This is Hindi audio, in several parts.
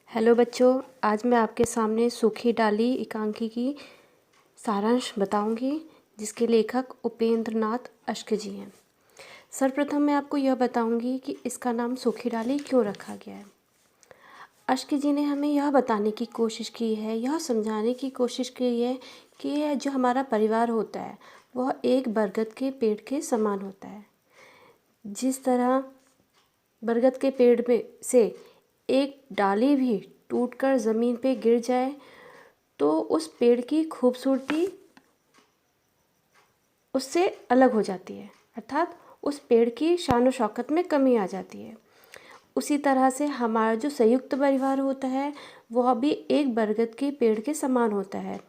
हेलो बच्चों, आज मैं आपके सामने सूखी डाली एकांकी की सारांश बताऊंगी, जिसके लेखक उपेंद्र नाथ अश्क जी हैं। सर्वप्रथम मैं आपको यह बताऊंगी कि इसका नाम सूखी डाली क्यों रखा गया है। अश्क जी ने हमें यह बताने की कोशिश की है, यह समझाने की कोशिश की है कि यह जो हमारा परिवार होता है वह एक बरगद के पेड़ के समान होता है। जिस तरह बरगद के पेड़ में से एक डाली भी टूटकर ज़मीन पे गिर जाए तो उस पेड़ की खूबसूरती उससे अलग हो जाती है, अर्थात उस पेड़ की शान और शौकत में कमी आ जाती है। उसी तरह से हमारा जो संयुक्त परिवार होता है वह भी एक बरगद के पेड़ के समान होता है,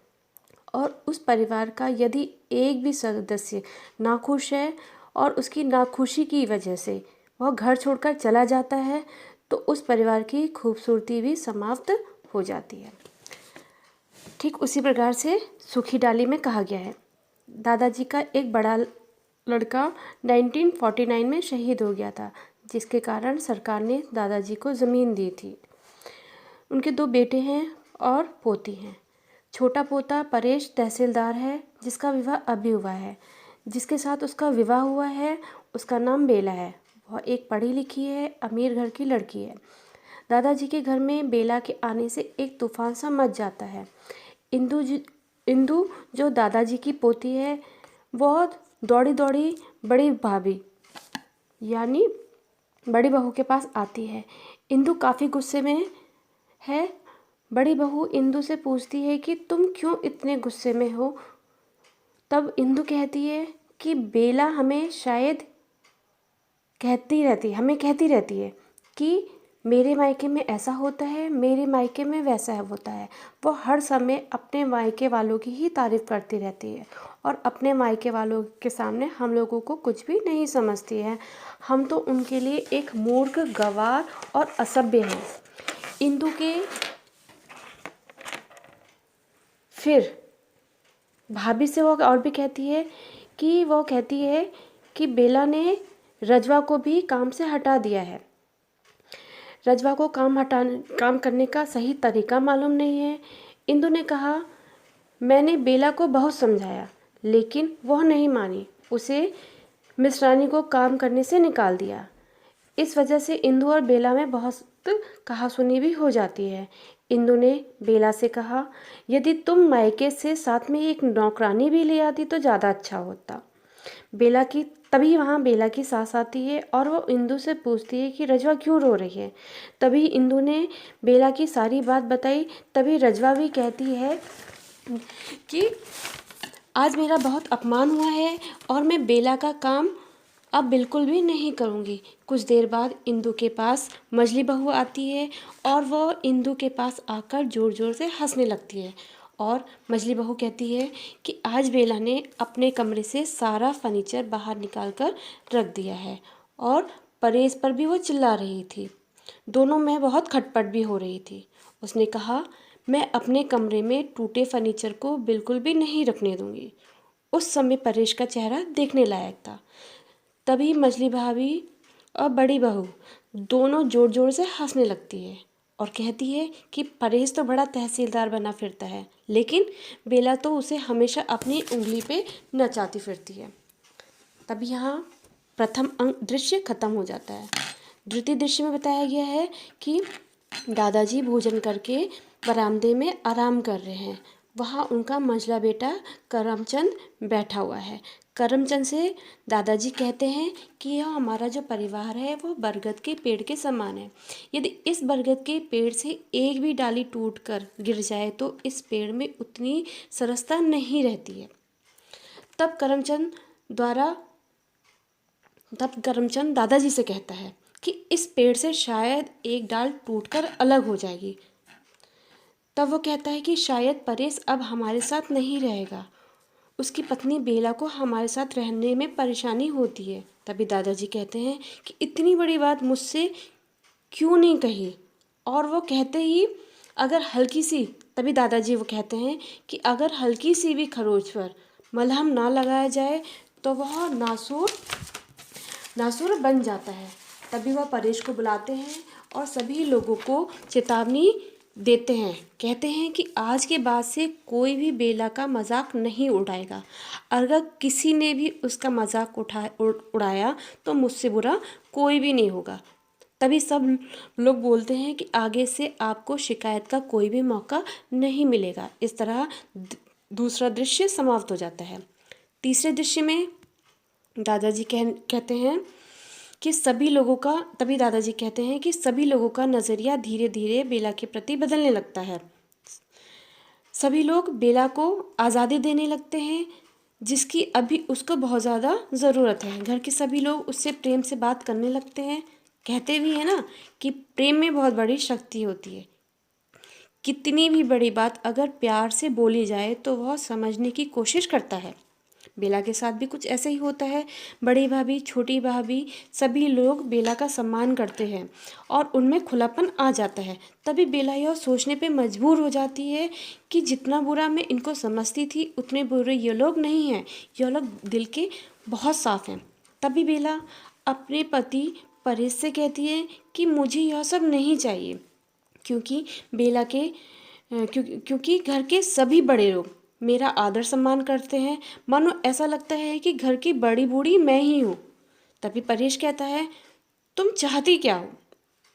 और उस परिवार का यदि एक भी सदस्य नाखुश है और उसकी नाखुशी की वजह से वह घर छोड़कर चला जाता है तो उस परिवार की खूबसूरती भी समाप्त हो जाती है। ठीक उसी प्रकार से सूखी डाली में कहा गया है, दादाजी का एक बड़ा लड़का 1949 में शहीद हो गया था, जिसके कारण सरकार ने दादाजी को ज़मीन दी थी। उनके 2 बेटे हैं और पोती हैं। छोटा पोता परेश तहसीलदार है, जिसका विवाह अभी हुआ है। जिसके साथ उसका विवाह हुआ है उसका नाम बेला है। वह एक पढ़ी लिखी है, अमीर घर की लड़की है। दादाजी के घर में बेला के आने से एक तूफान सा मच जाता है। इंदु जो दादाजी की पोती है, वह दौड़ी दौड़ी बड़ी भाभी यानी बड़ी बहू के पास आती है। इंदु काफ़ी गुस्से में है। बड़ी बहू इंदु से पूछती है कि तुम क्यों इतने गुस्से में हो। तब इंदु कहती है कि बेला हमें कहती रहती है कि मेरे मायके में ऐसा होता है, मेरे मायके में वैसा होता है। वो हर समय अपने मायके वालों की ही तारीफ़ करती रहती है और अपने मायके वालों के सामने हम लोगों को कुछ भी नहीं समझती है। हम तो उनके लिए एक मूर्ख, गंवार और असभ्य हैं। इंदु के फिर भाभी से वो और भी कहती है कि बेला ने रजवा को भी काम से हटा दिया है। रजवा को काम करने का सही तरीका मालूम नहीं है। इंदु ने कहा, मैंने बेला को बहुत समझाया लेकिन वह नहीं मानी। उसे मिश्रानी को काम करने से निकाल दिया। इस वजह से इंदु और बेला में बहुत कहासुनी भी हो जाती है। इंदु ने बेला से कहा, यदि तुम मायके से साथ में एक नौकरानी भी ले आती तो ज़्यादा अच्छा होता। तभी वहाँ बेला की सास आती है और वो इंदु से पूछती है कि रजवा क्यों रो रही है। तभी इंदु ने बेला की सारी बात बताई। तभी रजवा भी कहती है कि आज मेरा बहुत अपमान हुआ है और मैं बेला का काम अब बिल्कुल भी नहीं करूँगी। कुछ देर बाद इंदु के पास मझली बहू आती है और वह इंदु के पास आकर ज़ोर ज़ोर से हंसने लगती है। और मझली बहू कहती है कि आज बेला ने अपने कमरे से सारा फर्नीचर बाहर निकाल कर रख दिया है, और परेश पर भी वो चिल्ला रही थी। दोनों में बहुत खटपट भी हो रही थी। उसने कहा, मैं अपने कमरे में टूटे फर्नीचर को बिल्कुल भी नहीं रखने दूंगी। उस समय परेश का चेहरा देखने लायक था। तभी मझली भाभी और बड़ी बहू दोनों ज़ोर ज़ोर से हंसने लगती है और कहती है कि परेश तो बड़ा तहसीलदार बना फिरता है, लेकिन बेला तो उसे हमेशा अपनी उंगली पे नचाती फिरती है। तब यहाँ प्रथम दृश्य खत्म हो जाता है। द्वितीय दृश्य में बताया गया है कि दादाजी भोजन करके बरामदे में आराम कर रहे हैं। वहाँ उनका मंझला बेटा करमचंद बैठा हुआ है। करमचंद से दादाजी कहते हैं कि यह हमारा जो परिवार है वो बरगद के पेड़ के समान है। यदि इस बरगद के पेड़ से एक भी डाली टूटकर गिर जाए तो इस पेड़ में उतनी सरसता नहीं रहती है। तब करमचंद दादाजी से कहता है कि इस पेड़ से शायद एक डाल टूटकर अलग हो जाएगी। तब वो कहता है कि शायद परेश अब हमारे साथ नहीं रहेगा, उसकी पत्नी बेला को हमारे साथ रहने में परेशानी होती है। तभी दादाजी कहते हैं कि इतनी बड़ी बात मुझसे क्यों नहीं कही। और वो कहते ही तभी दादाजी वो कहते हैं कि अगर हल्की सी भी खरोच पर मलहम ना लगाया जाए तो वह नासूर बन जाता है। तभी वह परेश को बुलाते हैं और सभी लोगों को चेतावनी देते हैं। कहते हैं कि आज के बाद से कोई भी बेला का मजाक नहीं उड़ाएगा। अगर किसी ने भी उसका मजाक उड़ाया तो मुझसे बुरा कोई भी नहीं होगा। तभी सब लोग बोलते हैं कि आगे से आपको शिकायत का कोई भी मौका नहीं मिलेगा। इस तरह दूसरा दृश्य समाप्त हो जाता है। तीसरे दृश्य में दादाजी कहते हैं कि सभी लोगों का तभी दादाजी कहते हैं कि सभी लोगों का नज़रिया धीरे धीरे बेला के प्रति बदलने लगता है। सभी लोग बेला को आज़ादी देने लगते हैं, जिसकी अभी उसको बहुत ज़्यादा ज़रूरत है। घर के सभी लोग उससे प्रेम से बात करने लगते हैं। कहते भी हैं ना कि प्रेम में बहुत बड़ी शक्ति होती है। कितनी भी बड़ी बात अगर प्यार से बोली जाए तो वह समझने की कोशिश करता है। बेला के साथ भी कुछ ऐसे ही होता है। बड़ी भाभी, छोटी भाभी, सभी लोग बेला का सम्मान करते हैं और उनमें खुलापन आ जाता है। तभी बेला यह सोचने पे मजबूर हो जाती है कि जितना बुरा मैं इनको समझती थी उतने बुरे ये लोग नहीं हैं। ये लोग दिल के बहुत साफ हैं। तभी बेला अपने पति परेश से कहती है कि मुझे यह सब नहीं चाहिए, क्योंकि बेला के क्योंकि घर के सभी बड़े लोग मेरा आदर सम्मान करते हैं। मानो ऐसा लगता है कि घर की बड़ी बूढ़ी मैं ही हूँ। तभी परेश कहता है, तुम चाहती क्या हो?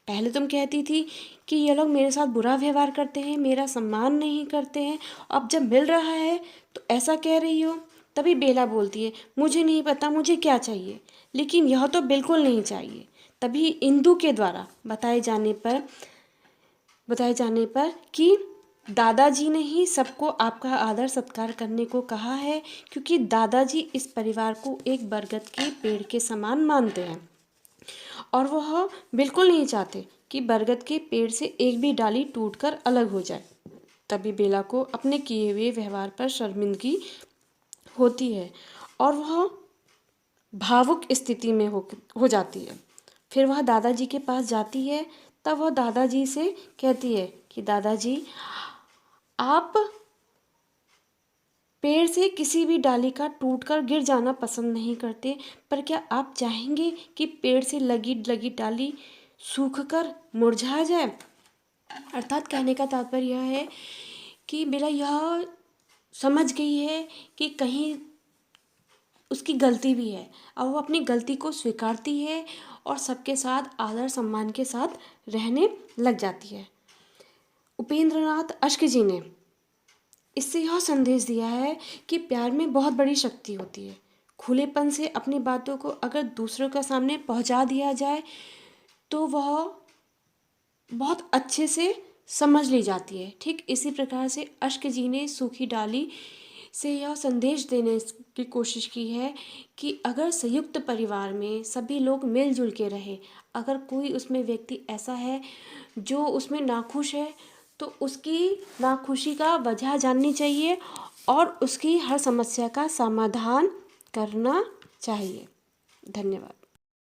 पहले तुम कहती थी कि ये लोग मेरे साथ बुरा व्यवहार करते हैं, मेरा सम्मान नहीं करते हैं, अब जब मिल रहा है तो ऐसा कह रही हो। तभी बेला बोलती है, मुझे नहीं पता मुझे क्या चाहिए, लेकिन यह तो बिल्कुल नहीं चाहिए। तभी इंदु के द्वारा बताए जाने पर कि दादाजी ने ही सबको आपका आदर सत्कार करने को कहा है, क्योंकि दादाजी इस परिवार को एक बरगद के पेड़ के समान मानते हैं और वह बिल्कुल नहीं चाहते कि बरगद के पेड़ से एक भी डाली टूटकर अलग हो जाए। तभी बेला को अपने किए हुए व्यवहार पर शर्मिंदगी होती है और वह भावुक स्थिति में हो जाती है। फिर वह दादाजी के पास जाती है। तब वह दादाजी से कहती है कि दादाजी, आप पेड़ से किसी भी डाली का टूटकर गिर जाना पसंद नहीं करते, पर क्या आप चाहेंगे कि पेड़ से लगी लगी डाली सूखकर मुरझा जाए? अर्थात कहने का तात्पर्य यह है कि बेला यह समझ गई है कि कहीं उसकी गलती भी है। अब वो अपनी गलती को स्वीकारती है और सबके साथ आदर सम्मान के साथ रहने लग जाती है। उपेंद्रनाथ अश्क जी ने इससे यह संदेश दिया है कि प्यार में बहुत बड़ी शक्ति होती है। खुलेपन से अपनी बातों को अगर दूसरों के सामने पहुंचा दिया जाए तो वह बहुत अच्छे से समझ ली जाती है। ठीक इसी प्रकार से अश्क जी ने सूखी डाली से यह संदेश देने की कोशिश की है कि अगर संयुक्त परिवार में सभी लोग मिलजुल के रहे, अगर कोई उसमें व्यक्ति ऐसा है जो उसमें नाखुश है तो उसकी नाखुशी का वजह जाननी चाहिए और उसकी हर समस्या का समाधान करना चाहिए। धन्यवाद।